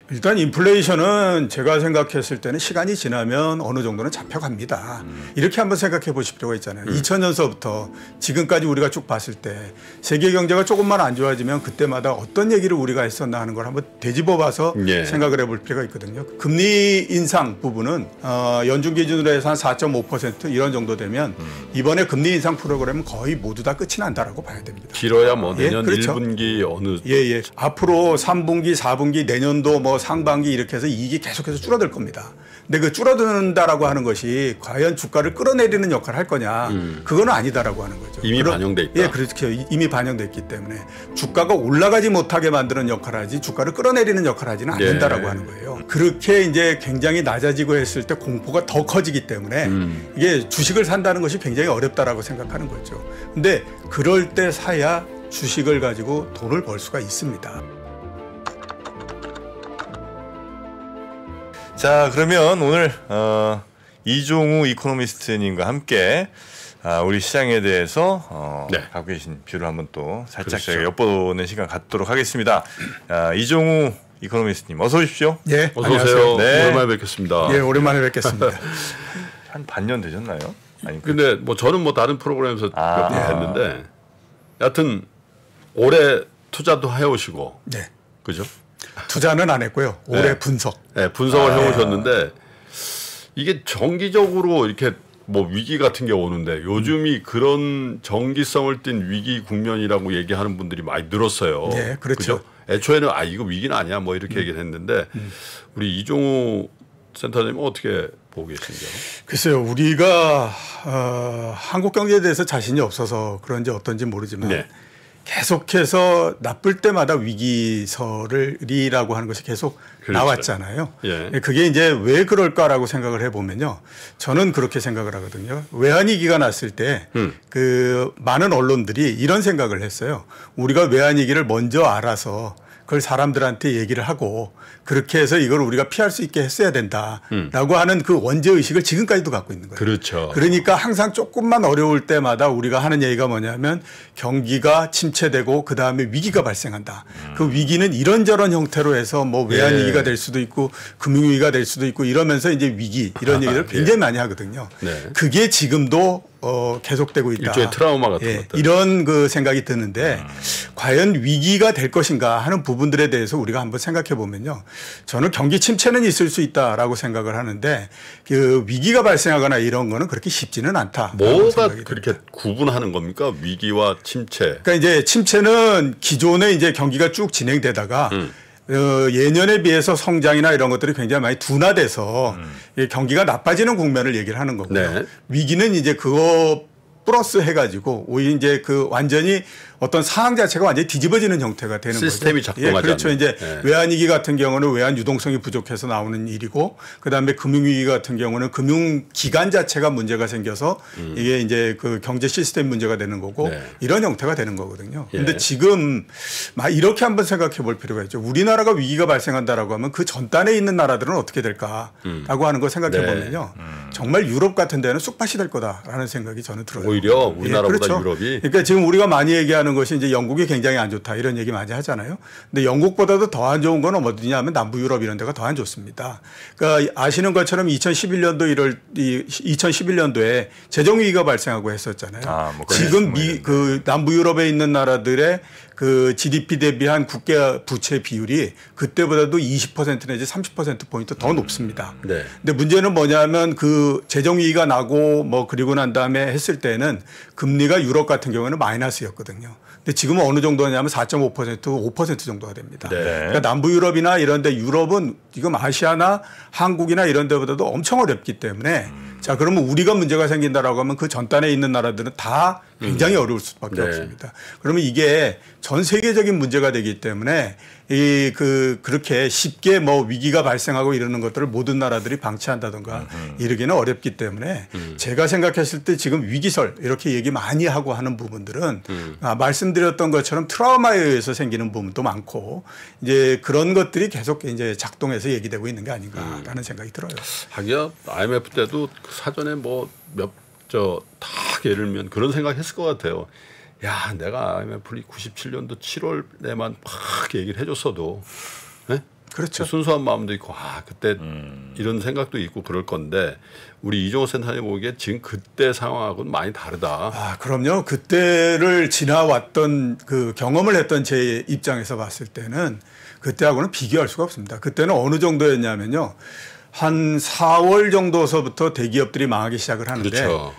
일단 인플레이션은 제가 생각했을 때는 시간이 지나면 어느 정도는 잡혀갑니다. 이렇게 한번 생각해 보실 필요가 있잖아요. 2000년서부터 지금까지 우리가 쭉 봤을 때 세계 경제가 조금만 안 좋아지면 그때마다 어떤 얘기를 우리가 했었나 하는 걸 한번 되짚어 봐서 생각을 해볼 필요가 있거든요. 금리 인상 부분은 연준 기준으로 해서 한 4.5% 이런 정도 되면 이번에 금리 인상 프로그램은 거의 모두 다 끝이 난다라고 봐야 됩니다. 길어야 뭐 내년 그렇죠. 1분기 어느 앞으로 3분기, 4분기, 내년도 뭐 상반기 이렇게 해서 이익이 계속해서 줄어들 겁니다. 근데 그 줄어든다라고 하는 것이 과연 주가를 끌어내리는 역할을 할 거냐? 그건 아니다라고 하는 거죠. 이미 반영돼 있다. 예, 그렇죠. 이미 반영됐기 때문에 주가가 올라가지 못하게 만드는 역할을 하지 주가를 끌어내리는 역할을 하지는 않는다라고 하는 거예요. 그렇게 이제 굉장히 낮아지고 했을 때 공포가 더 커지기 때문에 이게 주식을 산다는 것이 굉장히 어렵다라고 생각하는 거죠. 근데 그럴 때 사야 주식을 가지고 돈을 벌 수가 있습니다. 자, 그러면 오늘 이종우 이코노미스트님과 함께 우리 시장에 대해서 갖고 계신 뷰를 한번 또 살짝 저희가 엿보는 시간 갖도록 하겠습니다. 이종우 이코노미스트님 어서 오십시오. 예, 어서 오세요. 네. 오랜만에 뵙겠습니다. 예, 오랜만에 뵙겠습니다. 한 반년 되셨나요? 아니, 근데 뭐 저는 뭐 다른 프로그램에서 몇 번 했는데 여하튼 올해 투자도 해오시고 네. 그죠? 투자는 안 했고요. 올해 분석. 네, 분석을 해오셨는데 이게 정기적으로 이렇게 뭐 위기 같은 게 오는데 요즘이 그런 정기성을 띈 위기 국면이라고 얘기하는 분들이 많이 늘었어요. 네, 그렇죠. 그죠? 애초에는 이거 위기는 아니야 뭐 이렇게 얘기를 했는데 우리 이종우 센터장님은 어떻게 보고 계신가요? 글쎄요, 우리가 한국 경제에 대해서 자신이 없어서 그런지 어떤지 모르지만 계속해서 나쁠 때마다 위기설이라고 하는 것이 계속 그렇죠. 나왔잖아요. 예. 그게 이제 왜 그럴까라고 생각을 해보면요. 저는 그렇게 생각을 하거든요. 외환위기가 났을 때 그 많은 언론들이 이런 생각을 했어요. 우리가 외환위기를 먼저 알아서 그걸 사람들한테 얘기를 하고 그렇게 해서 이걸 우리가 피할 수 있게 했어야 된다라고 하는 그 원죄의식을 지금까지도 갖고 있는 거예요. 그렇죠. 그러니까 항상 조금만 어려울 때마다 우리가 하는 얘기가 뭐냐면 경기가 침체되고 그다음에 위기가 발생한다. 그 위기는 이런저런 형태로 해서 뭐 외환위기가 될 수도 있고 금융위기가 될 수도 있고 이러면서 이제 위기 이런 얘기를 굉장히 많이 하거든요. 그게 지금도 계속되고 있다. 일종의 트라우마 같은 것들. 이런 그 생각이 드는데 과연 위기가 될 것인가 하는 부분들에 대해서 우리가 한번 생각해 보면요. 저는 경기 침체는 있을 수 있다라고 생각을 하는데 그 위기가 발생하거나 이런 거는 그렇게 쉽지는 않다. 뭐가 그렇게 구분하는 겁니까? 위기와 침체. 그러니까 이제 침체는 기존에 이제 경기가 쭉 진행되다가 예년에 비해서 성장이나 이런 것들이 굉장히 많이 둔화돼서 경기가 나빠지는 국면을 얘기를 하는 거고요. 위기는 이제 그거 플러스 해가지고 오히려 이제 그 완전히 어떤 상황 자체가 완전히 뒤집어지는 형태가 되는 시스템이 거죠. 작동하지 그렇죠. 않는. 이제 외환위기 같은 경우는 외환 유동성이 부족해서 나오는 일이고 그다음에 금융위기 같은 경우는 금융기관 자체가 문제가 생겨서 이게 이제 그 경제 시스템 문제가 되는 거고 이런 형태가 되는 거거든요. 그런데 지금 막 이렇게 한번 생각해 볼 필요가 있죠. 우리나라가 위기가 발생한다라고 하면 그 전단에 있는 나라들은 어떻게 될까라고 하는 거 생각해 보면요. 정말 유럽 같은 데는 쑥밭이 될 거다라는 생각이 저는 들어요. 오히려 우리나라보다 그렇죠. 유럽이. 그러니까 지금 우리가 많이 얘기하는 것이 이제 영국이 굉장히 안 좋다 이런 얘기 많이 하잖아요. 근데 영국보다도 더 안 좋은 건 어디냐 하면 남부 유럽 이런 데가 더 안 좋습니다. 그러니까 아시는 것처럼 2011년도에 재정 위기가 발생하고 했었잖아요. 지금 그 남부 유럽에 있는 나라들의 그 GDP 대비한 국가 부채 비율이 그때보다도 20% 내지 30%포인트 더 높습니다. 근데 문제는 뭐냐면 그 재정 위기가 나고 뭐 그리고 난 다음에 했을 때는 금리가 유럽 같은 경우는 마이너스였거든요. 근데 지금은 어느 정도냐면 4.5%, 5% 정도가 됩니다. 그러니까 남부 유럽이나 이런 데 유럽은 지금 아시아나 한국이나 이런 데보다도 엄청 어렵기 때문에 자, 그러면 우리가 문제가 생긴다라고 하면 그 전단에 있는 나라들은 다 굉장히 어려울 수밖에 없습니다. 그러면 이게 전 세계적인 문제가 되기 때문에 그렇게 쉽게 뭐 위기가 발생하고 이러는 것들을 모든 나라들이 방치한다든가 이러기는 어렵기 때문에 제가 생각했을 때 지금 위기설 이렇게 얘기 많이 하고 하는 부분들은 말씀드렸던 것처럼 트라우마에 의해서 생기는 부분도 많고 이제 그런 것들이 계속 이제 작동해서 얘기되고 있는 게 아닌가라는 생각이 들어요. 하기야 IMF 때도 사전에 뭐 딱 예를 들면 그런 생각했을 것 같아요. 야, 내가 IMF 97년도 7월에만 막 얘기를 해줬어도, 네? 그렇죠. 순수한 마음도 있고 그때 이런 생각도 있고 그럴 건데 우리 이종호 센터장님 보기에 지금 그때 상황하고는 많이 다르다. 그럼요. 그때를 지나왔던 그 경험을 했던 제 입장에서 봤을 때는 그때하고는 비교할 수가 없습니다. 그때는 어느 정도였냐면요. 한 4월 정도서부터 대기업들이 망하기 시작을 하는데 그렇죠.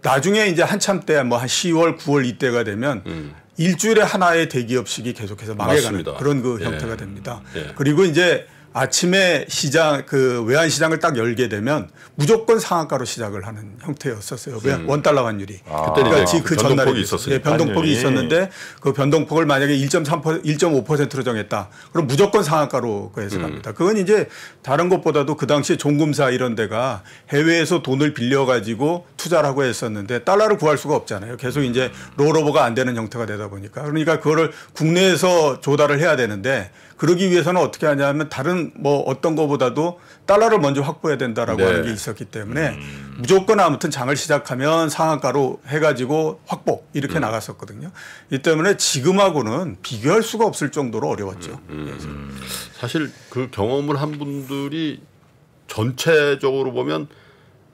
나중에 이제 한참 때 뭐 한 10월, 9월 이때가 되면 일주일에 하나의 대기업식이 계속해서 망해가는 그런 그 형태가 됩니다. 그리고 이제 아침에 시장 그 외환 시장을 딱 열게 되면 무조건 상한가로 시작을 하는 형태였었어요. $1 환율이. 그때 이제 그 전날에 있었어요. 변동폭이 있었는데 그 변동폭을 만약에 1.5%로 정했다. 그럼 무조건 상한가로 해서 갑니다. 그건 이제 다른 것보다도 그 당시에 종금사 이런 데가 해외에서 돈을 빌려 가지고 투자를 하고 했었는데 달러를 구할 수가 없잖아요. 계속 이제 롤오버가 안 되는 형태가 되다 보니까. 그러니까 그거를 국내에서 조달을 해야 되는데 그러기 위해서는 어떻게 하냐면 다른 뭐 어떤 거보다도 달러를 먼저 확보해야 된다라고 하는 게 있었기 때문에 무조건 아무튼 장을 시작하면 상한가로 해가지고 확보 이렇게 나갔었거든요. 이 때문에 지금하고는 비교할 수가 없을 정도로 어려웠죠. 사실 그 경험을 한 분들이 전체적으로 보면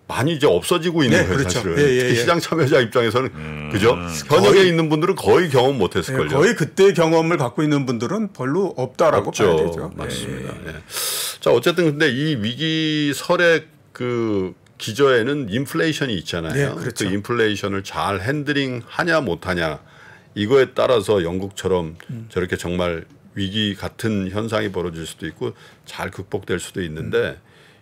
많이 이제 없어지고 있는 거예요. 그렇죠. 사실은. 특히 시장 참여자 입장에서는 그죠? 현역에 있는 분들은 거의 경험 못했을걸요. 거의 그때 경험을 갖고 있는 분들은 별로 없다라고 봐야 되죠. 맞습니다. 자 어쨌든 근데 이 위기설의 그 기저에는 인플레이션이 있잖아요. 그렇죠. 그 인플레이션을 잘 핸들링하냐 못하냐 이거에 따라서 영국처럼 저렇게 정말 위기 같은 현상이 벌어질 수도 있고 잘 극복될 수도 있는데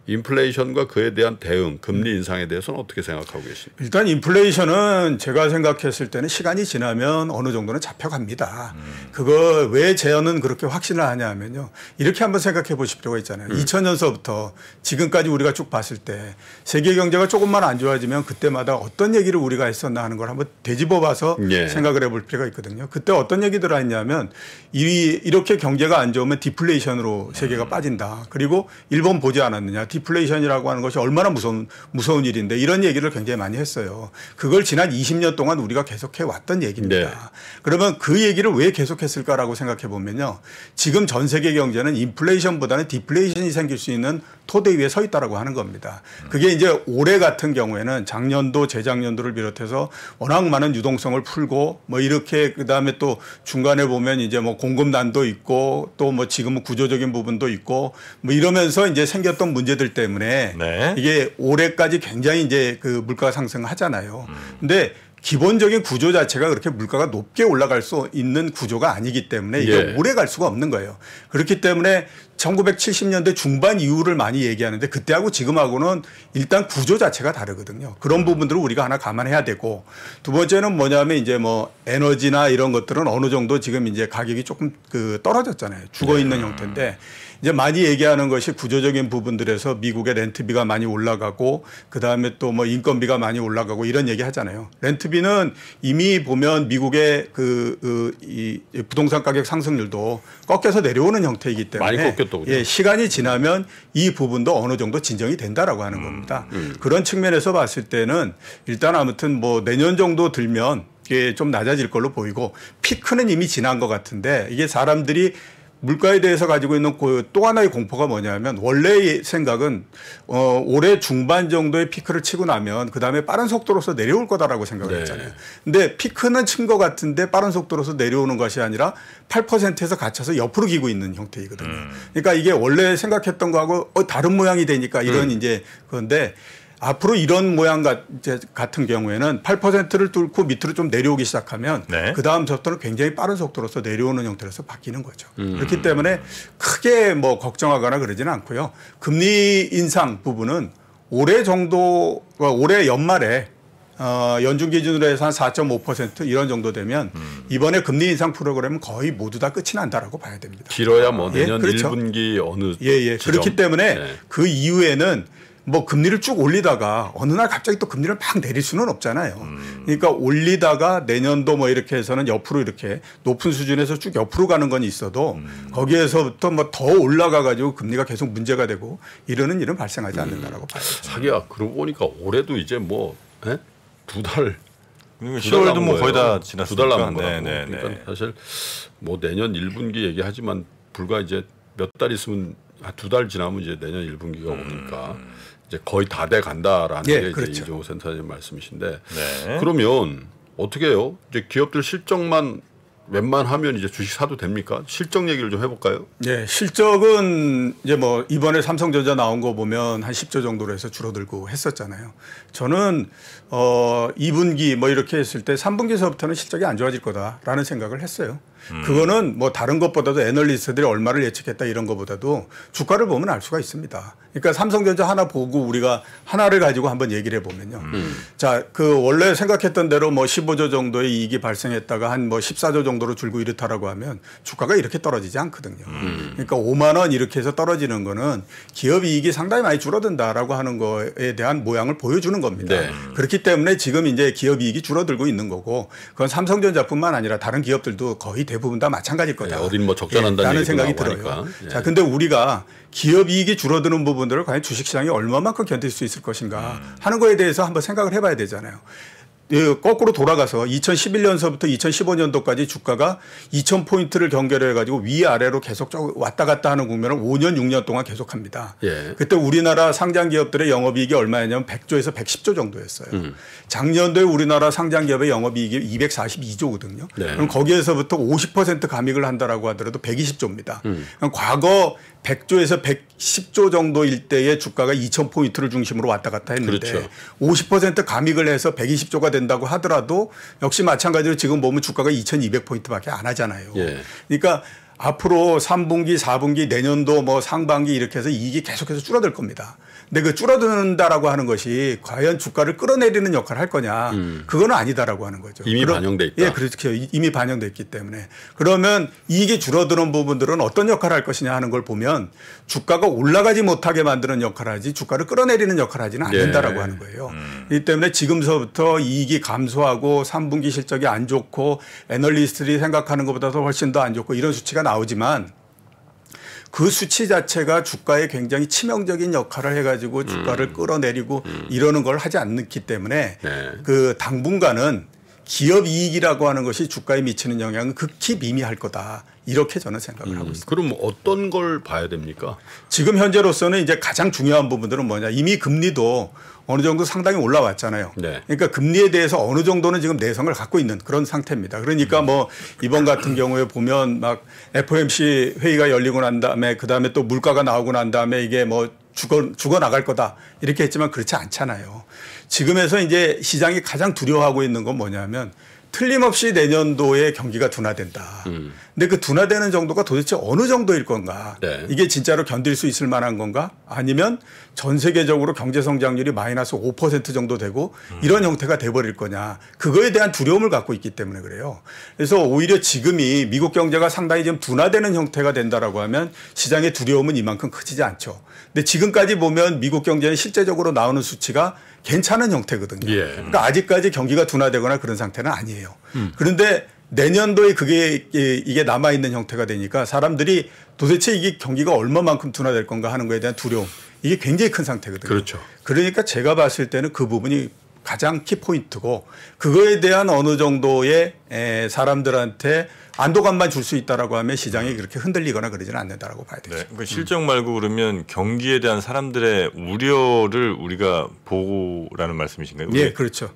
인플레이션과 그에 대한 대응, 금리 인상에 대해서는 어떻게 생각하고 계십니까? 일단 인플레이션은 제가 생각했을 때는 시간이 지나면 어느 정도는 잡혀갑니다. 그거 왜 재현은 그렇게 확신을 하냐 하면요. 이렇게 한번 생각해 보실 필요가 있잖아요. 2000년서부터 지금까지 우리가 쭉 봤을 때 세계 경제가 조금만 안 좋아지면 그때마다 어떤 얘기를 우리가 했었나 하는 걸 한번 되짚어 봐서 생각을 해볼 필요가 있거든요. 그때 어떤 얘기들을 했냐면 이렇게 경제가 안 좋으면 디플레이션으로 세계가 빠진다. 그리고 일본 보지 않았느냐. 디플레이션이라고 하는 것이 얼마나 무서운 일인데 이런 얘기를 굉장히 많이 했어요. 그걸 지난 20년 동안 우리가 계속해 왔던 얘기입니다. 그러면 그 얘기를 왜 계속했을까라고 생각해 보면요. 지금 전 세계 경제는 인플레이션보다는 디플레이션이 생길 수 있는 토대 위에 서 있다라고 하는 겁니다. 그게 이제 올해 같은 경우에는 작년도 재작년도를 비롯해서 워낙 많은 유동성을 풀고 뭐 이렇게 그다음에 또 중간에 보면 이제 뭐 공급난도 있고 또 뭐 지금은 구조적인 부분도 있고 뭐 이러면서 이제 생겼던 문제들 때문에 이게 올해까지 굉장히 이제 그 물가가 상승하잖아요. 근데 기본적인 구조 자체가 그렇게 물가가 높게 올라갈 수 있는 구조가 아니기 때문에 이게 오래 갈 수가 없는 거예요. 그렇기 때문에 1970년대 중반 이후를 많이 얘기하는데 그때하고 지금하고는 일단 구조 자체가 다르거든요. 그런 부분들을 우리가 하나 감안해야 되고 두 번째는 뭐냐면 이제 뭐 에너지나 이런 것들은 어느 정도 지금 이제 가격이 조금 그 떨어졌잖아요. 죽어 있는 형태인데 이제 많이 얘기하는 것이 구조적인 부분들에서 미국의 렌트비가 많이 올라가고 그다음에 또 뭐 인건비가 많이 올라가고 이런 얘기 하잖아요. 렌트비는 이미 보면 미국의 이 부동산 가격 상승률도 꺾여서 내려오는 형태이기 때문에 많이 꺾였다고요. 시간이 지나면 이 부분도 어느 정도 진정이 된다라고 하는 겁니다. 그런 측면에서 봤을 때는 일단 아무튼 뭐 내년 정도 들면 이게 좀 낮아질 걸로 보이고 피크는 이미 지난 것 같은데 이게 사람들이 물가에 대해서 가지고 있는 또 하나의 공포가 뭐냐면 원래의 생각은 올해 중반 정도의 피크를 치고 나면 그다음에 빠른 속도로서 내려올 거다라고 생각을 했잖아요. 근데 피크는 친 것 같은데 빠른 속도로서 내려오는 것이 아니라 8%에서 갇혀서 옆으로 기고 있는 형태이거든요. 그러니까 이게 원래 생각했던 거하고 다른 모양이 되니까 이런 이제 그런데 앞으로 이런 모양 같은 경우에는 8%를 뚫고 밑으로 좀 내려오기 시작하면 그 다음부터는 굉장히 빠른 속도로서 내려오는 형태로서 바뀌는 거죠. 그렇기 때문에 크게 뭐 걱정하거나 그러지는 않고요. 금리 인상 부분은 올해 연말에 연준 기준으로 해서 한 4.5% 이런 정도 되면 이번에 금리 인상 프로그램은 거의 모두 다 끝이 난다라고 봐야 됩니다. 길어야 뭐 내년 1분기 어느 지점. 그렇기 때문에 그 이후에는 뭐 금리를 쭉 올리다가 어느 날 갑자기 또 금리를 막 내릴 수는 없잖아요. 그러니까 올리다가 내년도 뭐 이렇게 해서는 옆으로 이렇게 높은 수준에서 쭉 옆으로 가는 건 있어도 거기에서부터 뭐 더 올라가 가지고 금리가 계속 문제가 되고 이러는 일은 발생하지 않는다라고 봐요. 자기야 그러고 보니까 올해도 이제 뭐 두 달. 10월도 뭐 거의 다 지났으니까. 2달 남은 거라고. 그러니까 사실 뭐 내년 1분기 얘기하지만 불과 이제 몇 달 있으면 한 2달 지나면 이제 내년 1분기가 오니까 이제 거의 다 돼 간다라는 예, 게 그렇죠. 이제 이종호 센터장님 말씀이신데 네. 그러면 어떻게 해요? 이제 기업들 실적만 웬만하면 이제 주식 사도 됩니까? 실적 얘기를 좀 해볼까요? 네, 실적은 이제 뭐 이번에 삼성전자 나온 거 보면 한 10조 정도로 해서 줄어들고 했었잖아요. 저는 2분기 뭐 이렇게 했을 때 3분기서부터는 실적이 안 좋아질 거다라는 생각을 했어요. 그거는 뭐 다른 것보다도 애널리스트들이 얼마를 예측했다 이런 것보다도 주가를 보면 알 수가 있습니다. 그러니까 삼성전자 하나 보고 우리가 하나를 가지고 한번 얘기를 해보면요. 자, 그 원래 생각했던 대로 뭐 15조 정도의 이익이 발생했다가 한 뭐 14조 정도로 줄고 이렇다라고 하면 주가가 이렇게 떨어지지 않거든요. 그러니까 5만 원 이렇게 해서 떨어지는 거는 기업 이익이 상당히 많이 줄어든다라고 하는 거에 대한 모양을 보여주는 겁니다. 네. 그렇기 때문에 지금 이제 기업 이익이 줄어들고 있는 거고 그건 삼성전자뿐만 아니라 다른 기업들도 거의 대부분 다 마찬가지일 거다. 네, 어딘 뭐 적자난다는 라는 얘기도 생각이 나오고 들어요. 하니까. 예. 자, 근데 우리가 기업 이익이 줄어드는 부분들을 과연 주식시장이 얼마만큼 견딜 수 있을 것인가 하는 거에 대해서 한번 생각을 해봐야 되잖아요. 거꾸로 돌아가서 2011년서부터 2015년도까지 주가가 2,000포인트를 경계로 해가지고 위아래로 계속 왔다 갔다 하는 국면을 5년, 6년 동안 계속합니다. 예. 그때 우리나라 상장 기업들의 영업이익이 얼마였냐면 100조에서 110조 정도였어요. 작년도에 우리나라 상장 기업의 영업이익이 242조거든요. 네. 그럼 거기에서부터 50% 감익을 한다라고 하더라도 120조입니다. 그럼 과거 100조에서 110조 정도일 때의 주가가 2,000포인트를 중심으로 왔다 갔다 했는데 그렇죠. 50% 감익을 해서 120조가 된다고 하더라도 역시 마찬가지로 지금 보면 주가가 2,200포인트밖에 안 하잖아요. 예. 그러니까 앞으로 3분기, 4분기, 내년도 뭐 상반기 이렇게 해서 이익이 계속해서 줄어들 겁니다. 근데 그 줄어든다라고 하는 것이 과연 주가를 끌어내리는 역할을 할 거냐. 그건 아니다라고 하는 거죠. 이미 반영돼 있다. 예, 그렇죠. 이미 반영돼 있기 때문에. 그러면 이익이 줄어드는 부분들은 어떤 역할을 할 것이냐 하는 걸 보면 주가가 올라가지 못하게 만드는 역할을 하지 주가를 끌어내리는 역할을 하지는 않는다라고 네. 하는 거예요. 이 때문에 지금서부터 이익이 감소하고 3분기 실적이 안 좋고 애널리스트들이 생각하는 것보다도 훨씬 더 안 좋고 이런 수치가 나오지만 그 수치 자체가 주가에 굉장히 치명적인 역할을 해가지고 주가를 끌어내리고 이러는 걸 하지 않기 때문에 네. 그 당분간은 기업 이익이라고 하는 것이 주가에 미치는 영향은 극히 미미할 거다. 이렇게 저는 생각을 하고 있습니다. 그럼 어떤 걸 봐야 됩니까? 지금 현재로서는 이제 가장 중요한 부분들은 뭐냐. 이미 금리도 어느 정도 상당히 올라왔잖아요. 네. 그러니까 금리에 대해서 어느 정도는 지금 내성을 갖고 있는 그런 상태입니다. 그러니까 뭐 이번 같은 경우에 보면 막 FOMC 회의가 열리고 난 다음에 그다음에 또 물가가 나오고 난 다음에 이게 뭐 죽어 나갈 거다 이렇게 했지만 그렇지 않잖아요. 지금에서 이제 시장이 가장 두려워하고 있는 건 뭐냐면 틀림없이 내년도에 경기가 둔화된다. 근데 그 둔화되는 정도가 도대체 어느 정도일 건가? 네. 이게 진짜로 견딜 수 있을 만한 건가? 아니면 전 세계적으로 경제 성장률이 마이너스 5% 정도 되고 이런 형태가 돼버릴 거냐? 그거에 대한 두려움을 갖고 있기 때문에 그래요. 그래서 오히려 지금이 미국 경제가 상당히 좀 둔화되는 형태가 된다라고 하면 시장의 두려움은 이만큼 커지지 않죠. 근데 지금까지 보면 미국 경제는 실제적으로 나오는 수치가 괜찮은 형태거든요. 예. 그러니까 아직까지 경기가 둔화되거나 그런 상태는 아니에요. 그런데 내년도에 이게 남아있는 형태가 되니까 사람들이 도대체 이게 경기가 얼마만큼 둔화될 건가 하는 거에 대한 두려움. 이게 굉장히 큰 상태거든요. 그렇죠. 그러니까 제가 봤을 때는 그 부분이 가장 키포인트고 그거에 대한 어느 정도의 사람들한테 안도감만 줄 수 있다라고 하면 시장이 그렇게 흔들리거나 그러지는 않는다라고 봐야 되죠. 네, 그러니까 실적 말고 그러면 경기에 대한 사람들의 우려를 우리가 보고라는 말씀이신가요? 예, 그렇죠.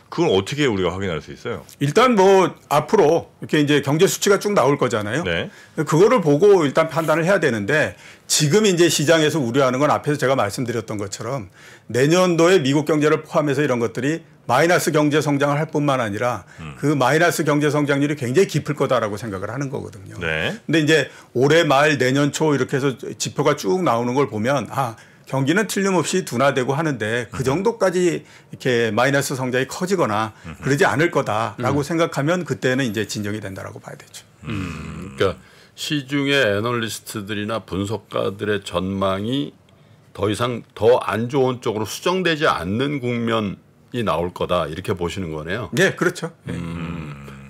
그건 어떻게 우리가 확인할 수 있어요? 일단 뭐 앞으로 이렇게 이제 경제 수치가 쭉 나올 거잖아요. 네. 그거를 보고 일단 판단을 해야 되는데 지금 이제 시장에서 우려하는 건 앞에서 제가 말씀드렸던 것처럼 내년도에 미국 경제를 포함해서 이런 것들이 마이너스 경제 성장을 할 뿐만 아니라 그 마이너스 경제 성장률이 굉장히 깊을 거다라고 생각을 하는 거거든요. 네. 근데 이제 올해 말 내년 초 이렇게 해서 지표가 쭉 나오는 걸 보면 경기는 틀림없이 둔화되고 하는데 그 정도까지 이렇게 마이너스 성장이 커지거나 그러지 않을 거다라고 생각하면 그때는 이제 진정이 된다라고 봐야 되죠. 그러니까 시중의 애널리스트들이나 분석가들의 전망이 더 이상 더 안 좋은 쪽으로 수정되지 않는 국면이 나올 거다 이렇게 보시는 거네요. 네, 그렇죠.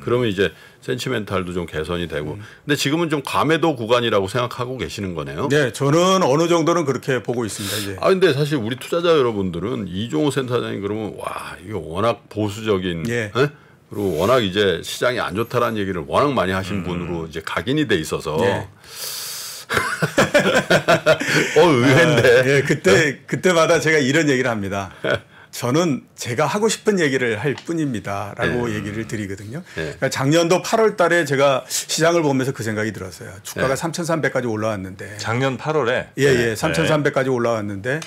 그러면 이제 센치멘탈도 좀 개선이 되고. 근데 지금은 좀 과매도 구간이라고 생각하고 계시는 거네요. 네, 저는 어느 정도는 그렇게 보고 있습니다. 이제. 근데 사실 우리 투자자 여러분들은 이종호 센터장이 그러면 와, 이거 워낙 보수적인 예. 그리고 워낙 이제 시장이 안 좋다라는 얘기를 워낙 많이 하신 분으로 이제 각인이 돼 있어서 예. 의외인데. 예, 그때마다 제가 이런 얘기를 합니다. 저는 제가 하고 싶은 얘기를 할 뿐입니다라고 얘기를 드리거든요. 그러니까 작년도 8월 달에 제가 시장을 보면서 그 생각이 들었어요. 주가가 3,300까지 올라왔는데. 작년 8월에? 예, 3,300까지 올라왔는데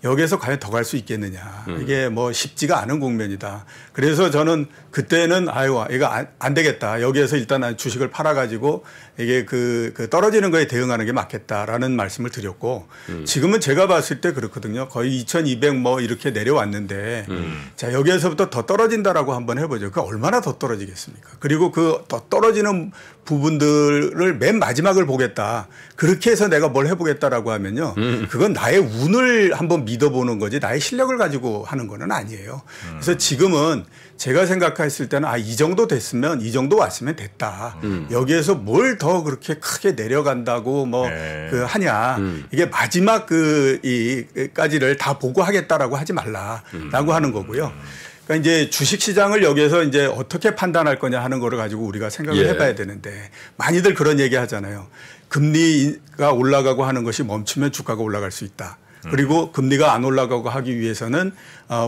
여기에서 과연 더 갈 수 있겠느냐. 이게 뭐 쉽지가 않은 국면이다. 그래서 저는 그때는 아유, 이거 안 되겠다. 여기에서 일단 주식을 팔아가지고 이게 그 떨어지는 거에 대응하는 게 맞겠다라는 말씀을 드렸고 지금은 제가 봤을 때 그렇거든요. 거의 2,200 뭐 이렇게 내려왔는데 자, 여기에서부터 더 떨어진다라고 한번 해보죠. 그 얼마나 더 떨어지겠습니까? 그리고 그 더 떨어지는 부분들을 맨 마지막을 보겠다. 그렇게 해서 내가 뭘 해보겠다라고 하면요. 그건 나의 운을 한번 믿어보는 거지 나의 실력을 가지고 하는 거는 아니에요. 그래서 지금은 제가 생각했을 때는 이 정도 됐으면 이 정도 왔으면 됐다. 여기에서 뭘 더 그렇게 크게 내려간다고 뭐 그 하냐. 이게 마지막 까지를 다 보고 하겠다라고 하지 말라라고 하는 거고요. 그러니까 이제 주식 시장을 여기에서 이제 어떻게 판단할 거냐 하는 거를 가지고 우리가 생각을 해봐야 되는데 많이들 그런 얘기 하잖아요. 금리가 올라가고 하는 것이 멈추면 주가가 올라갈 수 있다. 그리고 금리가 안 올라가고 하기 위해서는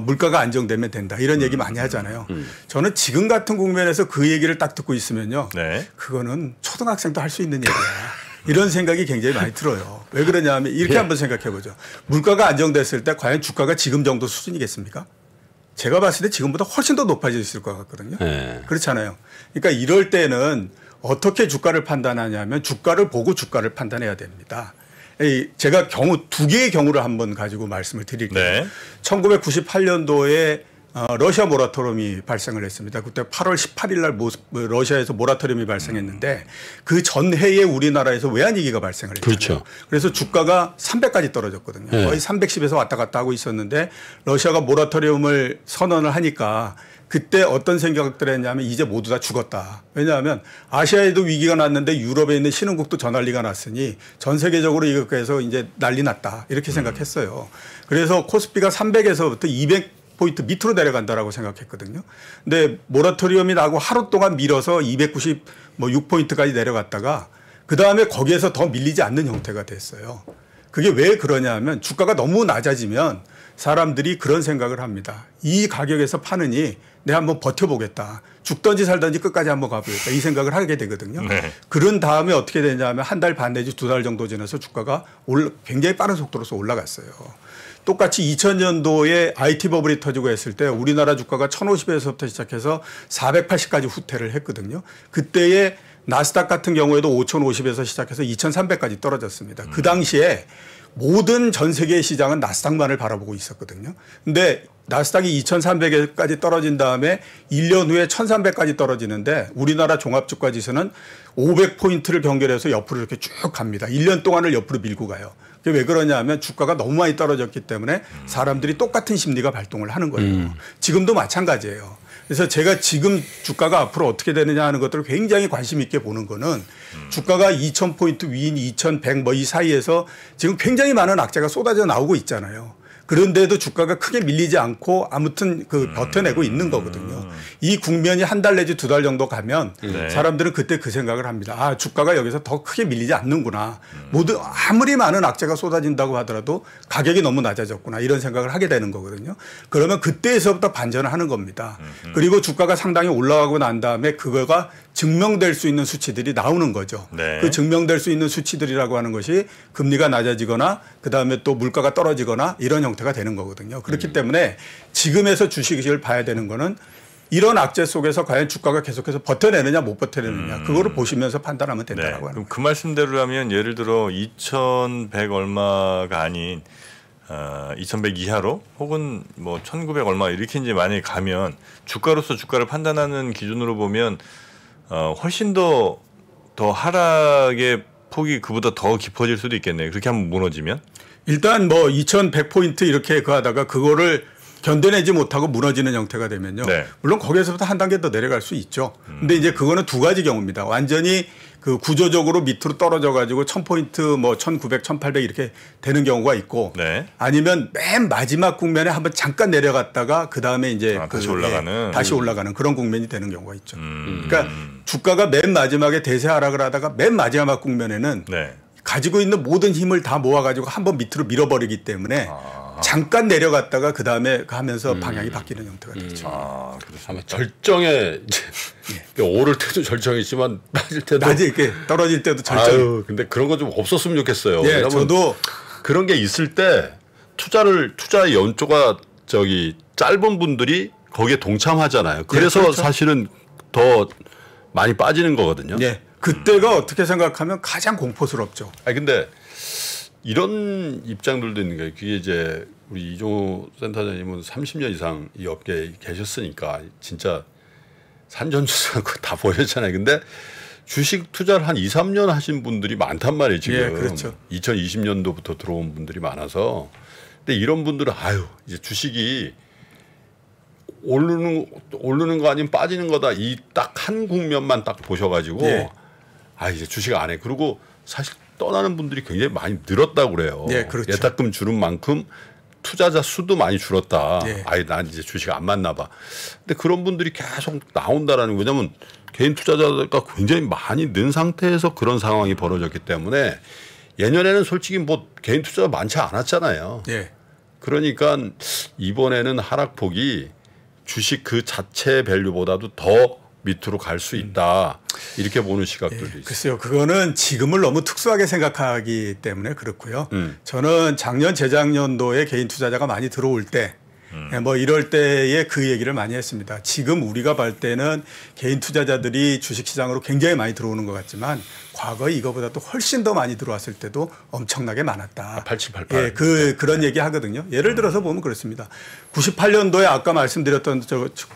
물가가 안정되면 된다. 이런 얘기 많이 하잖아요. 저는 지금 같은 국면에서 그 얘기를 딱 듣고 있으면요. 그거는 초등학생도 할 수 있는 얘기야. 이런 생각이 굉장히 많이 들어요. 왜 그러냐 하면 이렇게 한번 생각해 보죠. 물가가 안정됐을 때 과연 주가가 지금 정도 수준이겠습니까? 제가 봤을 때 지금보다 훨씬 더 높아질 수 있을 것 같거든요. 그렇잖아요. 그러니까 이럴 때는 어떻게 주가를 판단하냐면 주가를 보고 주가를 판단해야 됩니다. 제가 두 개의 경우를 한번 가지고 말씀을 드릴게요. 1998년도에 러시아 모라토리움이 발생을 했습니다. 그때 8월 18일 날 러시아에서 모라토리움이 발생했는데 그 전해에 우리나라에서 외환위기가 발생을 했잖아요. 그렇죠. 그래서 주가가 300까지 떨어졌거든요. 거의 310에서 왔다 갔다 하고 있었는데 러시아가 모라토리움을 선언을 하니까 그때 어떤 생각들 했냐면 이제 모두 다 죽었다. 왜냐하면 아시아에도 위기가 났는데 유럽에 있는 신흥국도 전환리가 났으니 전 세계적으로 이렇게 해서 이제 난리 났다. 이렇게 생각했어요. 그래서 코스피가 300에서부터 200포인트 밑으로 내려간다라고 생각했거든요. 근데 모라토리움이 나고 하루 동안 밀어서 296포인트까지 내려갔다가 그다음에 거기에서 더 밀리지 않는 형태가 됐어요. 그게 왜 그러냐면 주가가 너무 낮아지면 사람들이 그런 생각을 합니다. 이 가격에서 파느니 내가 한번 버텨보겠다. 죽든지 살든지 끝까지 한번 가보겠다. 이 생각을 하게 되거든요. 그런 다음에 어떻게 되냐면 한 달 반 내지 2달 정도 지나서 주가가 굉장히 빠른 속도로서 올라갔어요. 똑같이 2000년도에 IT 버블이 터지고 했을 때 우리나라 주가가 1050에서부터 시작해서 480까지 후퇴를 했거든요. 그때의 나스닥 같은 경우에도 5050에서 시작해서 2300까지 떨어졌습니다. 그 당시에 모든 전 세계 시장은 나스닥만을 바라보고 있었거든요. 근데 나스닥이 2300까지 떨어진 다음에 1년 후에 1300까지 떨어지는데 우리나라 종합주가지수는 500포인트를 경계해서 옆으로 이렇게 쭉 갑니다. 1년 동안을 옆으로 밀고 가요. 그게 왜 그러냐 하면 주가가 너무 많이 떨어졌기 때문에 사람들이 똑같은 심리가 발동을 하는 거예요. 지금도 마찬가지예요. 그래서 제가 지금 주가가 앞으로 어떻게 되느냐 하는 것들을 굉장히 관심 있게 보는 거는 주가가 2000포인트 위인 2100 뭐 이 사이에서 지금 굉장히 많은 악재가 쏟아져 나오고 있잖아요. 그런데도 주가가 크게 밀리지 않고 아무튼 버텨내고 있는 거거든요. 이 국면이 한 달 내지 2달 정도 가면 사람들은 그때 그 생각을 합니다. 주가가 여기서 더 크게 밀리지 않는구나. 모두 아무리 많은 악재가 쏟아진다고 하더라도 가격이 너무 낮아졌구나. 이런 생각을 하게 되는 거거든요. 그러면 그때에서부터 반전을 하는 겁니다. 그리고 주가가 상당히 올라가고 난 다음에 그거가 증명될 수 있는 수치들이 나오는 거죠. 그 증명될 수 있는 수치들이라고 하는 것이 금리가 낮아지거나 그다음에 또 물가가 떨어지거나 이런 형태가 되는 거거든요. 그렇기 때문에 지금에서 주식을 봐야 되는 거는 이런 악재 속에서 과연 주가가 계속해서 버텨내느냐 못 버텨내느냐 그거를 보시면서 판단하면 된다라고 하는 거예요. 그 말씀대로라면 예를 들어 2100 얼마가 아닌 2100 이하로 혹은 뭐 1900 얼마 이렇게 이제 만약에 가면 주가로서 주가를 판단하는 기준으로 보면 훨씬 더 하락의 폭이 그보다 더 깊어질 수도 있겠네요. 그렇게 한번 무너지면? 일단 뭐 2100포인트 이렇게 하다가 그거를 견뎌내지 못하고 무너지는 형태가 되면요. 물론 거기에서부터 한 단계 더 내려갈 수 있죠. 근데 이제 그거는 두 가지 경우입니다. 완전히 그 구조적으로 밑으로 떨어져 가지고 1000포인트 뭐 1900, 1800 이렇게 되는 경우가 있고 아니면 맨 마지막 국면에 한번 잠깐 내려갔다가 그다음에 이제 다시 올라가는 그런 국면이 되는 경우가 있죠. 그러니까 주가가 맨 마지막에 대세 하락을 하다가 맨 마지막 국면에는 가지고 있는 모든 힘을 다 모아가지고 한번 밑으로 밀어버리기 때문에 잠깐 내려갔다가 그 다음에 하면서 방향이 바뀌는 형태가 되죠. 아마 절정에 이제 오를 때도 절정이지만 빠질 때도 낮에 이렇게 떨어질 때도 절정. 근데 그런 거 좀 없었으면 좋겠어요. 예, 저도 그런 게 있을 때 투자의 연조가 짧은 분들이 거기에 동참하잖아요. 그래서 그렇죠. 사실은 더 많이 빠지는 거거든요. 예. 그때가 어떻게 생각하면 가장 공포스럽죠. 아니 근데 이런 입장들도 있는 거예요. 그게 이제 우리 이종호 센터장님은 30년 이상 이 업계에 계셨으니까 진짜 산전수전 다 보셨잖아요. 근데 주식 투자를 한 2, 3년 하신 분들이 많단 말이에요. 지금. 예, 그렇죠. 2020년도부터 들어온 분들이 많아서. 근데 이런 분들은 이제 주식이 오르는 거 아니면 빠지는 거다. 이 딱 한 국면만 딱 보셔가지고 예. 이제 주식 안 해. 그리고 사실 떠나는 분들이 굉장히 많이 늘었다고 그래요. 예, 그렇죠. 예탁금 주는 만큼 투자자 수도 많이 줄었다. 예. 난 이제 주식 안 맞나 봐. 근데 그런 분들이 계속 나온다라는 거냐면 왜냐면 개인 투자자가 굉장히 많이 는 상태에서 그런 상황이 벌어졌기 때문에 예년에는 솔직히 뭐 개인 투자가 많지 않았잖아요. 예. 그러니까 이번에는 하락폭이 주식 그 자체 밸류보다도 더 밑으로 갈 수 있다. 이렇게 보는 시각들도 있어요. 글쎄요. 그거는 지금을 너무 특수하게 생각하기 때문에 그렇고요. 저는 작년 재작년도에 개인 투자자가 많이 들어올 때 뭐 이럴 때에 그 얘기를 많이 했습니다. 지금 우리가 볼 때는 개인 투자자들이 주식시장으로 굉장히 많이 들어오는 것 같지만 과거에 이거보다 또 훨씬 더 많이 들어왔을 때도 엄청나게 많았다. 8788. 예, 그런 얘기 하거든요. 예를 들어서 보면 그렇습니다. 98년도에 아까 말씀드렸던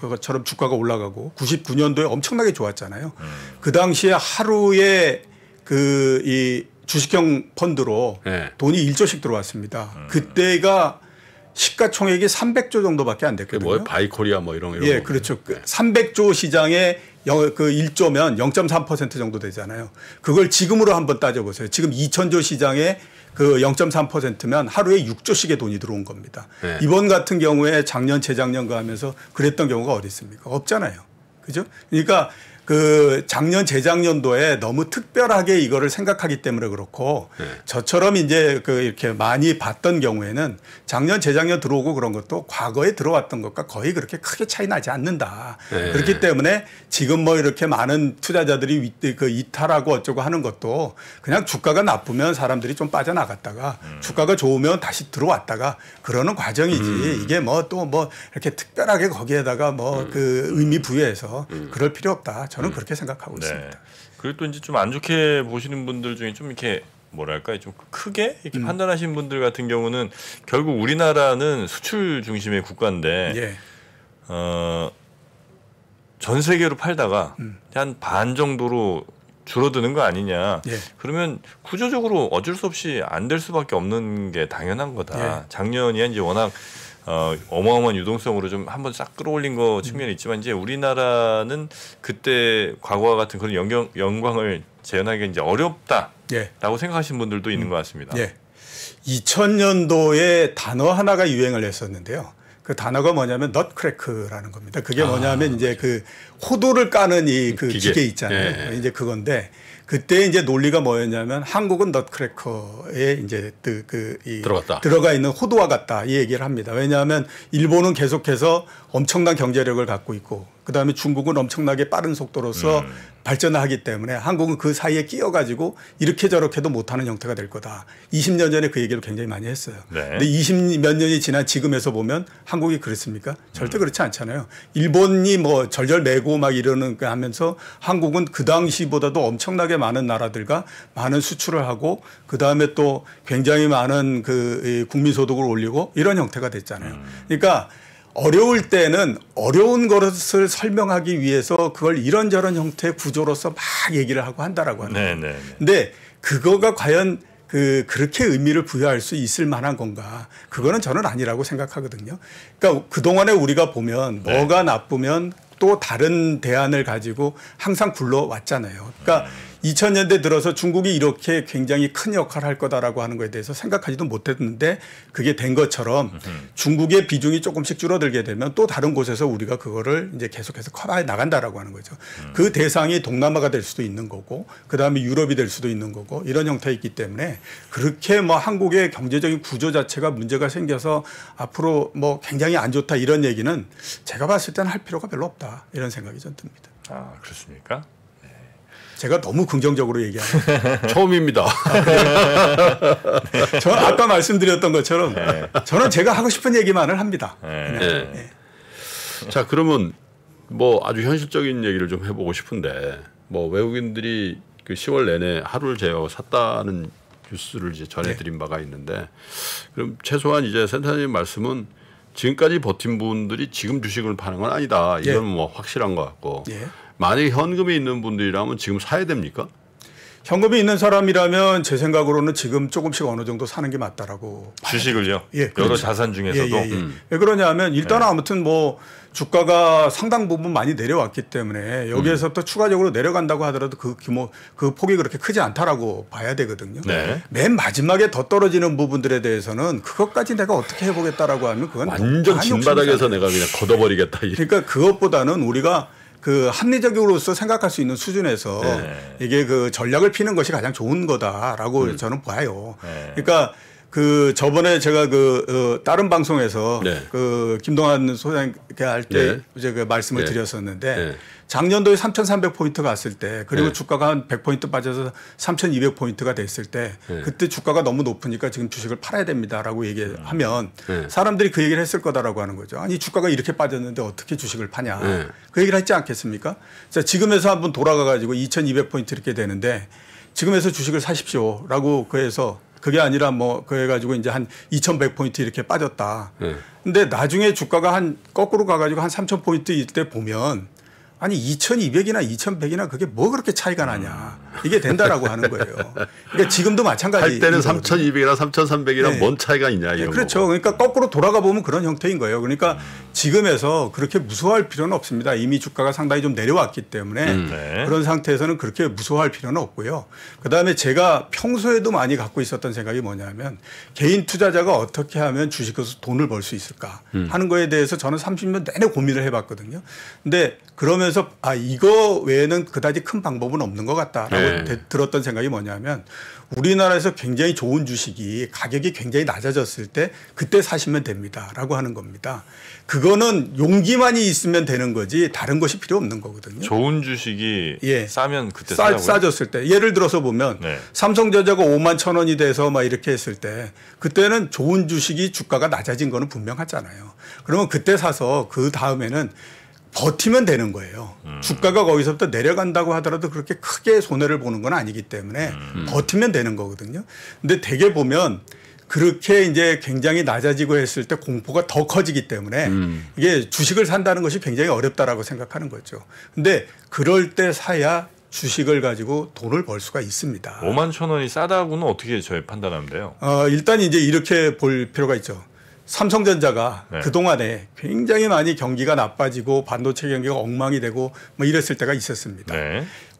것처럼 주가가 올라가고 99년도에 엄청나게 좋았잖아요. 그 당시에 하루에 이 주식형 펀드로 돈이 1조씩 들어왔습니다. 그때가 시가총액이 300조 정도밖에 안 됐거든요. 뭐예요? 바이코리아 뭐 이런 예, 그렇죠. 300조 시장에 그 1조면 0.3% 정도 되잖아요. 그걸 지금으로 한번 따져보세요. 지금 2,000조 시장에 그 0.3%면 하루에 6조씩의 돈이 들어온 겁니다. 네. 이번 같은 경우에 작년, 재작년과 하면서 그랬던 경우가 어디 있습니까? 없잖아요. 그죠? 그러니까 그 작년, 재작년도에 너무 특별하게 이거를 생각하기 때문에 그렇고 저처럼 이제 이렇게 많이 봤던 경우에는 작년, 재작년 들어오고 그런 것도 과거에 들어왔던 것과 거의 그렇게 크게 차이 나지 않는다. 그렇기 때문에 지금 뭐 이렇게 많은 투자자들이 이탈하고 어쩌고 하는 것도 그냥 주가가 나쁘면 사람들이 좀 빠져나갔다가 주가가 좋으면 다시 들어왔다가 그러는 과정이지 이게 뭐 또 뭐 이렇게 특별하게 거기에다가 뭐 그 의미 부여해서 그럴 필요 없다. 저는 그렇게 생각하고 있습니다. 그리고 또 이제 좀 안 좋게 보시는 분들 중에 좀 이렇게 뭐랄까요, 좀 크게 이렇게 판단하시는 분들 같은 경우는 결국 우리나라는 수출 중심의 국가인데 전 세계로 팔다가 한 반 정도로 줄어드는 거 아니냐. 그러면 구조적으로 어쩔 수 없이 안 될 수밖에 없는 게 당연한 거다. 작년이야 이제 워낙 어마어마한 유동성으로 좀 한번 싹 끌어올린 거 측면이 있지만 이제 우리나라는 그때 과거와 같은 그런 영광을 재현하기가 이제 어렵다라고 생각하시는 분들도 있는 것 같습니다. 2000년도에 단어 하나가 유행을 했었는데요. 그 단어가 뭐냐면 넛크래크라는 겁니다. 그게 뭐냐면 이제 그 호두를 까는 그 기계 있잖아요. 이제 그건데 그때 이제 논리가 뭐였냐면 한국은 넛크래커에 이제 들어가 있는 호두와 같다 이 얘기를 합니다. 왜냐하면 일본은 계속해서 엄청난 경제력을 갖고 있고 그다음에 중국은 엄청나게 빠른 속도로서 발전을 하기 때문에 한국은 그 사이에 끼어가지고 이렇게 저렇게도 못하는 형태가 될 거다. 20년 전에 그 얘기를 굉장히 많이 했어요. 근데 20몇 년이 지난 지금에서 보면 한국이 그렇습니까? 절대 그렇지 않잖아요. 일본이 뭐 절절매고 막 이러는 거 하면서 한국은 그 당시보다도 엄청나게 많은 나라들과 많은 수출을 하고 그다음에 또 굉장히 많은 그 국민소득을 올리고 이런 형태가 됐잖아요. 그러니까 어려울 때는 어려운 것을 설명하기 위해서 그걸 이런저런 형태의 구조로서 막 얘기를 하고 한다라고 하는 거예요. 근데 그거가 과연 그렇게 의미를 부여할 수 있을 만한 건가? 그거는 저는 아니라고 생각하거든요. 그러니까 그동안에 우리가 보면 뭐가 나쁘면 또 다른 대안을 가지고 항상 굴러왔잖아요. 그러니까 2000년대 들어서 중국이 이렇게 굉장히 큰 역할을 할 거다라고 하는 거에 대해서 생각하지도 못했는데 그게 된 것처럼 중국의 비중이 조금씩 줄어들게 되면 또 다른 곳에서 우리가 그거를 이제 계속해서 커나에 나간다라고 하는 거죠. 그 대상이 동남아가 될 수도 있는 거고 그다음에 유럽이 될 수도 있는 거고 이런 형태이기 때문에 그렇게 뭐 한국의 경제적인 구조 자체가 문제가 생겨서 앞으로 뭐 굉장히 안 좋다 이런 얘기는 제가 봤을 때는 할 필요가 별로 없다 이런 생각이 좀 듭니다. 아, 그렇습니까? 제가 너무 긍정적으로 얘기하는 처음입니다. 저 아까 말씀드렸던 것처럼 저는 제가 하고 싶은 얘기만을 합니다. 네. 자, 그러면 뭐 아주 현실적인 얘기를 좀 해보고 싶은데 뭐 외국인들이 그 10월 내내 하루를 제외하고 샀다는 뉴스를 이제 전해드린 바가 있는데 그럼 최소한 이제 센터장님 말씀은 지금까지 버틴 분들이 지금 주식을 파는 건 아니다. 이건 뭐 확실한 것 같고 만약에 현금이 있는 분들이라면 지금 사야 됩니까? 현금이 있는 사람이라면 제 생각으로는 지금 조금씩 어느 정도 사는 게 맞다라고. 주식을요? 예, 여러 자산 중에서도. 왜 그러냐면 일단 아무튼 뭐 주가가 상당 부분 많이 내려왔기 때문에 여기에서부터 추가적으로 내려간다고 하더라도 그 규모, 그 폭이 그렇게 크지 않다라고 봐야 되거든요. 네. 맨 마지막에 더 떨어지는 부분들에 대해서는 그것까지 내가 어떻게 해보겠다라고 하면 그건 완전 진바닥에서 내가 그냥 걷어버리겠다. 그러니까 그것보다는 우리가 그 합리적으로서 생각할 수 있는 수준에서 이게 그 전략을 피는 것이 가장 좋은 거다라고 저는 봐요. 그러니까 그 저번에 제가 그 다른 방송에서 그 김동완 소장 할 때 이제 그 말씀을 드렸었는데 작년도에 3,300포인트 갔을 때 그리고 주가가 한 100포인트 빠져서 3,200포인트가 됐을 때 그때 주가가 너무 높으니까 지금 주식을 팔아야 됩니다라고 얘기하면 사람들이 그 얘기를 했을 거다라고 하는 거죠. 아니 주가가 이렇게 빠졌는데 어떻게 주식을 파냐. 그 얘기를 했지 않겠습니까? 자, 지금에서 한번 돌아가 가지고 2,200포인트 이렇게 되는데 지금에서 주식을 사십시오라고 그래서 그게 아니라 뭐 그래 가지고 이제 한 2,100포인트 이렇게 빠졌다. 근데 나중에 주가가 한 거꾸로 가 가지고 한 3,000포인트 이때 보면 아니 2,200이나 2,100이나 그게 뭐 그렇게 차이가 나냐. 이게 된다라고 하는 거예요. 그러니까 지금도 마찬가지. 할 때는 3,200이나 3,300이랑 뭔 차이가 있냐 이런 그렇죠. 거고. 그러니까 거꾸로 돌아가 보면 그런 형태인 거예요. 그러니까 지금에서 그렇게 무서워할 필요는 없습니다. 이미 주가가 상당히 좀 내려왔기 때문에 그런 상태에서는 그렇게 무서워할 필요는 없고요. 그다음에 제가 평소에도 많이 갖고 있었던 생각이 뭐냐면 개인 투자자가 어떻게 하면 주식에서 돈을 벌 수 있을까 하는 거에 대해서 저는 30년 내내 고민을 해봤거든요. 근데 그러면서 아 이거 외에는 그다지 큰 방법은 없는 것 같다라고 들었던 생각이 뭐냐면 우리나라에서 굉장히 좋은 주식이 가격이 굉장히 낮아졌을 때 그때 사시면 됩니다라고 하는 겁니다. 그거는 용기만이 있으면 되는 거지 다른 것이 필요 없는 거거든요. 좋은 주식이 싸면 그때 사라고요? 싸졌을 때 예를 들어서 보면 삼성전자가 51,000원이 돼서 막 이렇게 했을 때 그때는 좋은 주식이 주가가 낮아진 거는 분명하잖아요. 그러면 그때 사서 그 다음에는 버티면 되는 거예요. 주가가 거기서부터 내려간다고 하더라도 그렇게 크게 손해를 보는 건 아니기 때문에 버티면 되는 거거든요. 근데 대개 보면 그렇게 이제 굉장히 낮아지고 했을 때 공포가 더 커지기 때문에 이게 주식을 산다는 것이 굉장히 어렵다라고 생각하는 거죠. 근데 그럴 때 사야 주식을 가지고 돈을 벌 수가 있습니다. 51,000원이 싸다고는 어떻게 저희 판단하면 돼요? 일단 이제 이렇게 볼 필요가 있죠. 삼성전자가 그동안에 굉장히 많이 경기가 나빠지고 반도체 경기가 엉망이 되고 뭐 이랬을 때가 있었습니다.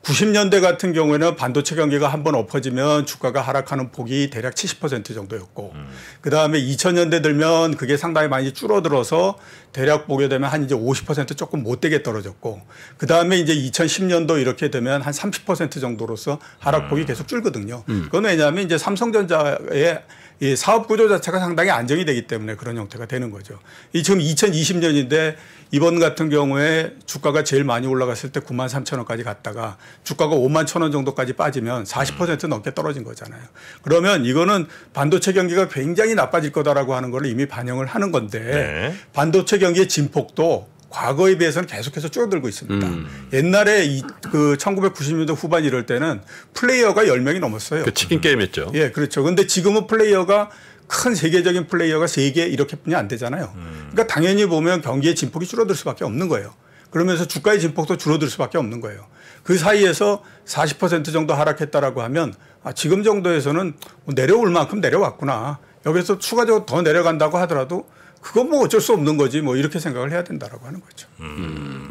90년대 같은 경우에는 반도체 경기가 한번 엎어지면 주가가 하락하는 폭이 대략 70% 정도였고 그다음에 2000년대 들면 그게 상당히 많이 줄어들어서 대략 보게 되면 한 이제 50% 조금 못되게 떨어졌고 그다음에 이제 2010년도 이렇게 되면 한 30% 정도로서 하락폭이 계속 줄거든요. 그건 왜냐하면 이제 삼성전자의 이 사업 구조 자체가 상당히 안정이 되기 때문에 그런 형태가 되는 거죠. 이 지금 2020년인데 이번 같은 경우에 주가가 제일 많이 올라갔을 때 93,000원까지 갔다가 주가가 51,000원 정도까지 빠지면 40% 넘게 떨어진 거잖아요. 그러면 이거는 반도체 경기가 굉장히 나빠질 거다라고 하는 걸 이미 반영을 하는 건데 반도체 경기의 진폭도 과거에 비해서는 계속해서 줄어들고 있습니다. 옛날에 그 1990년대 후반 이럴 때는 플레이어가 10명이 넘었어요. 그 치킨 게임 했죠. 예, 그렇죠. 근데 지금은 플레이어가 큰 세계적인 플레이어가 3개 이렇게뿐이 안 되잖아요. 그러니까 당연히 보면 경기의 진폭이 줄어들 수밖에 없는 거예요. 그러면서 주가의 진폭도 줄어들 수밖에 없는 거예요. 그 사이에서 40% 정도 하락했다라고 하면 지금 정도에서는 내려올 만큼 내려왔구나. 여기서 추가적으로 더 내려간다고 하더라도 그건 뭐 어쩔 수 없는 거지 뭐 이렇게 생각을 해야 된다라고 하는 거죠.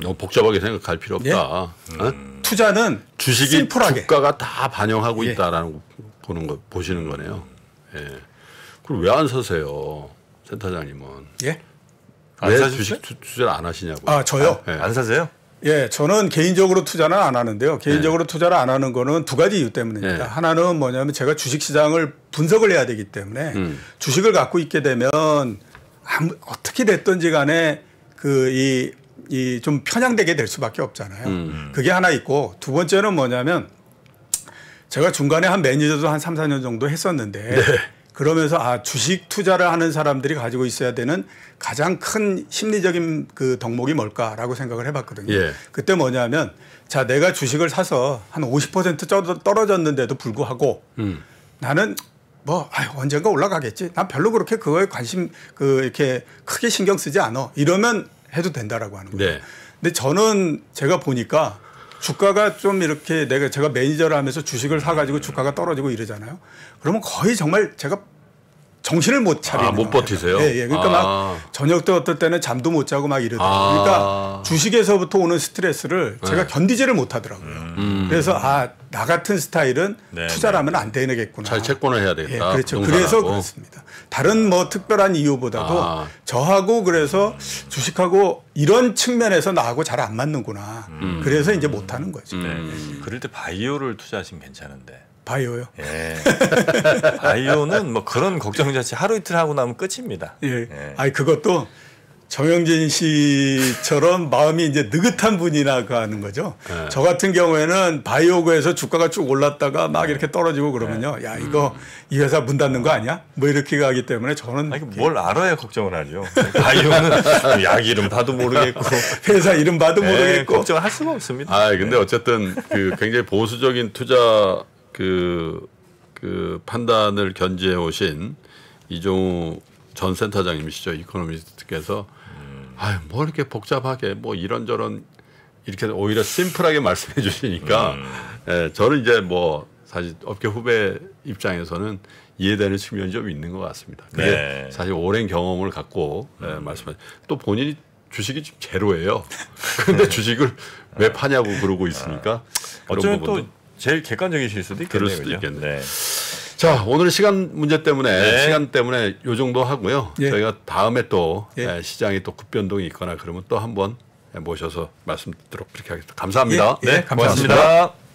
너무 복잡하게 생각할 필요 없다. 예? 어? 투자는 주식이 심플하게. 주가가 다 반영하고 예. 있다라는 거 보시는 거네요. 예. 그럼 왜 안 사세요, 센터장님은? 예? 왜 주식 투자를 안 하시냐고? 아 저요? 예. 안 사세요? 예, 저는 개인적으로 투자는 안 하는데요. 개인적으로 투자를 안 하는 거는 두 가지 이유 때문입니다. 네. 하나는 뭐냐면 제가 주식 시장을 분석을 해야 되기 때문에 주식을 갖고 있게 되면 어떻게 됐든지 간에 이 좀 편향되게 될 수밖에 없잖아요. 그게 하나 있고 두 번째는 뭐냐면 제가 중간에 한 매니저도 한 3, 4년 정도 했었는데 네. 그러면서 주식 투자를 하는 사람들이 가지고 있어야 되는 가장 큰 심리적인 그 덕목이 뭘까라고 생각을 해봤거든요. 예. 그때 뭐냐면 자 내가 주식을 사서 한 50% 떨어졌는데도 불구하고 나는 뭐 언젠가 올라가겠지. 난 별로 그렇게 그거에 관심 이렇게 크게 신경 쓰지 않아. 이러면 해도 된다라고 하는 거예요. 네. 근데 저는 제가 보니까 주가가 좀 이렇게 제가 매니저를 하면서 주식을 사가지고 주가가 떨어지고 이러잖아요. 그러면 거의 정말 제가 정신을 못 차리는 못 버티세요? 예, 예. 그러니까 막 저녁 때 어떨 때는 잠도 못 자고 막 이러더라고요. 그러니까 주식에서부터 오는 스트레스를 제가 견디지를 못하더라고요. 그래서 나 같은 스타일은 투자를 하면 안 되겠구나. 잘 채권을 해야 되겠다. 예, 그렇죠. 그래서 그렇습니다. 다른 뭐 특별한 이유보다도 저하고 그래서 주식하고 이런 측면에서 나하고 잘 안 맞는구나. 그래서 이제 못하는 거죠. 그럴 때 바이오를 투자하시면 괜찮은데. 바이오요? 예. 바이오는 뭐 그런 걱정 자체 하루 이틀 하고 나면 끝입니다. 예. 예. 아니 그것도 정영진 씨처럼 마음이 이제 느긋한 분이나 하는 거죠. 네. 저 같은 경우에는 바이오고에서 주가가 쭉 올랐다가 막 이렇게 떨어지고 그러면요. 야 이거 이 회사 문 닫는 거 아니야? 뭐 이렇게 가기 때문에 저는 뭘 알아야 걱정을 하죠. 바이오는 약 이름 봐도 모르겠고 회사 이름 봐도 모르겠고 걱정을 할 수가 없습니다. 근데 어쨌든 굉장히 보수적인 투자 판단을 견지해 오신 이종우 전 센터장님이시죠. 이코노미스트께서 뭐 이렇게 복잡하게 뭐 이런저런 이렇게 오히려 심플하게 말씀해 주시니까 저는 이제 뭐 사실 업계 후배 입장에서는 이해되는 측면이 좀 있는 것 같습니다. 그게 사실 오랜 경험을 갖고 말씀하신 또 본인이 주식이 지금 제로예요. 그런데 주식을 왜 파냐고 그러고 있으니까 어쩌면 또 제일 객관적이실 수도 있겠네요. 그럴 수도 있겠네요. 자, 오늘 시간 문제 때문에 시간 때문에 요 정도 하고요. 저희가 다음에 또 시장이 또 급변동이 있거나 그러면 또 한번 모셔서 말씀 듣도록 그렇게 하겠습니다. 감사합니다. 네, 감사합니다. 고맙습니다.